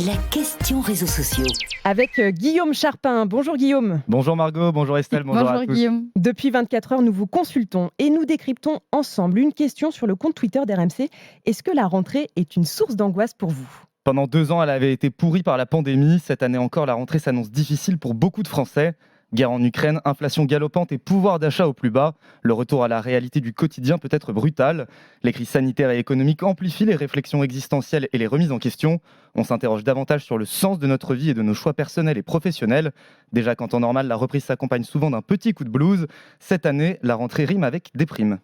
La question réseaux sociaux. Avec Guillaume Charpin. Bonjour Guillaume. Bonjour Margot, bonjour Estelle, bonjour à tous. Guillaume. Depuis 24 heures, nous vous consultons et nous décryptons ensemble une question sur le compte Twitter d'RMC. Est-ce que la rentrée est une source d'angoisse pour vous ? Pendant 2 ans, elle avait été pourrie par la pandémie. Cette année encore, la rentrée s'annonce difficile pour beaucoup de Français. Guerre en Ukraine, inflation galopante et pouvoir d'achat au plus bas. Le retour à la réalité du quotidien peut être brutal. Les crises sanitaires et économiques amplifient les réflexions existentielles et les remises en question. On s'interroge davantage sur le sens de notre vie et de nos choix personnels et professionnels. Déjà qu'en temps normal, la reprise s'accompagne souvent d'un petit coup de blues. Cette année, la rentrée rime avec déprime.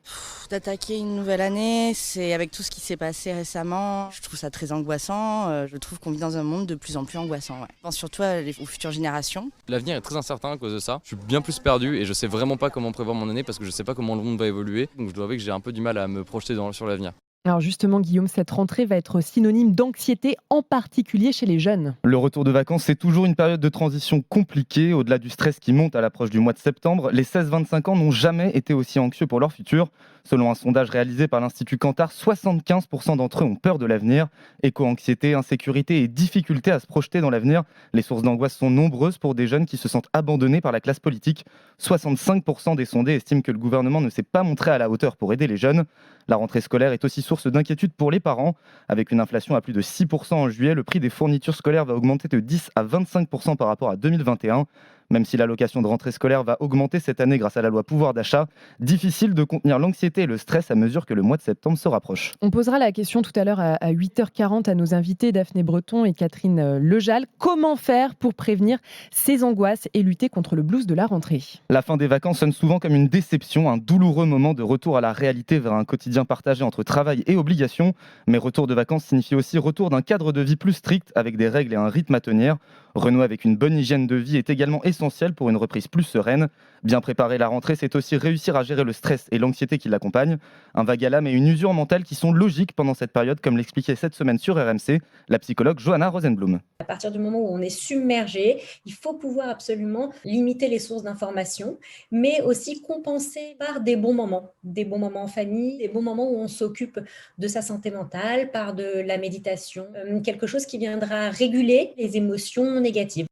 D'attaquer une nouvelle année, c'est avec tout ce qui s'est passé récemment. Je trouve ça très angoissant. Je trouve qu'on vit dans un monde de plus en plus angoissant. Ouais. Je pense surtout aux futures générations. L'avenir est très incertain à cause de ça. Je suis bien plus perdu et je sais vraiment pas comment prévoir mon année parce que je sais pas comment le monde va évoluer. Donc je dois avouer que j'ai un peu du mal à me projeter sur l'avenir. Alors justement Guillaume, cette rentrée va être synonyme d'anxiété, en particulier chez les jeunes. Le retour de vacances, c'est toujours une période de transition compliquée. Au-delà du stress qui monte à l'approche du mois de septembre, les 16-25 ans n'ont jamais été aussi anxieux pour leur futur. Selon un sondage réalisé par l'Institut Kantar, 75% d'entre eux ont peur de l'avenir. Éco-anxiété, insécurité et difficulté à se projeter dans l'avenir. Les sources d'angoisse sont nombreuses pour des jeunes qui se sentent abandonnés par la classe politique. 65% des sondés estiment que le gouvernement ne s'est pas montré à la hauteur pour aider les jeunes. La rentrée scolaire est aussi source d'inquiétude pour les parents. Avec une inflation à plus de 6% en juillet, le prix des fournitures scolaires va augmenter de 10 à 25% par rapport à 2021. Même si l'allocation de rentrée scolaire va augmenter cette année grâce à la loi pouvoir d'achat, difficile de contenir l'anxiété et le stress à mesure que le mois de septembre se rapproche. On posera la question tout à l'heure à 8h40 à nos invités Daphné Breton et Catherine Lejal. Comment faire pour prévenir ces angoisses et lutter contre le blues de la rentrée ? La fin des vacances sonne souvent comme une déception, un douloureux moment de retour à la réalité vers un quotidien partagé entre travail et obligations. Mais retour de vacances signifie aussi retour d'un cadre de vie plus strict avec des règles et un rythme à tenir. Renouer avec une bonne hygiène de vie est également essentiel pour une reprise plus sereine. Bien préparer la rentrée, c'est aussi réussir à gérer le stress et l'anxiété qui l'accompagnent. Un vague à l'âme et une usure mentale qui sont logiques pendant cette période, comme l'expliquait cette semaine sur RMC la psychologue Johanna Rosenblum. À partir du moment où on est submergé, il faut pouvoir absolument limiter les sources d'information, mais aussi compenser par des bons moments en famille, des bons moments où on s'occupe de sa santé mentale, par de la méditation, quelque chose qui viendra réguler les émotions négatives.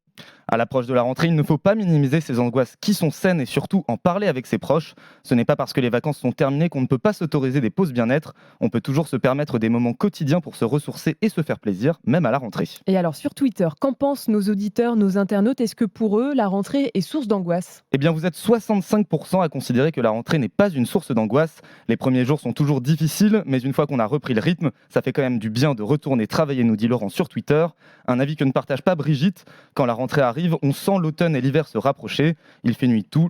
À l'approche de la rentrée, il ne faut pas minimiser ces angoisses qui sont saines et surtout en parler avec ses proches. Ce n'est pas parce que les vacances sont terminées qu'on ne peut pas s'autoriser des pauses bien-être. On peut toujours se permettre des moments quotidiens pour se ressourcer et se faire plaisir, même à la rentrée. Et alors sur Twitter, qu'en pensent nos auditeurs, nos internautes ? Est-ce que pour eux, la rentrée est source d'angoisse ? Eh bien, vous êtes 65% à considérer que la rentrée n'est pas une source d'angoisse. Les premiers jours sont toujours difficiles, mais une fois qu'on a repris le rythme, ça fait quand même du bien de retourner travailler, nous dit Laurent sur Twitter. Un avis que ne partage pas Brigitte. Quand la rentrée arrive, on sent l'automne et l'hiver se rapprocher. Il fait nuit tôt,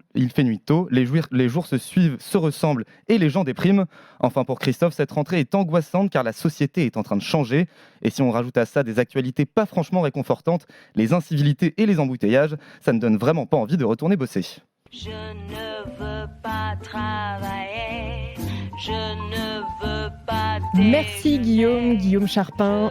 les jours se suivent, se ressemblent et les gens dépriment. Enfin pour Christophe, cette rentrée est angoissante car la société est en train de changer. Et si on rajoute à ça des actualités pas franchement réconfortantes, les incivilités et les embouteillages, ça ne donne vraiment pas envie de retourner bosser. Je ne veux pas travailler, je ne veux pas... Merci Guillaume Charpin.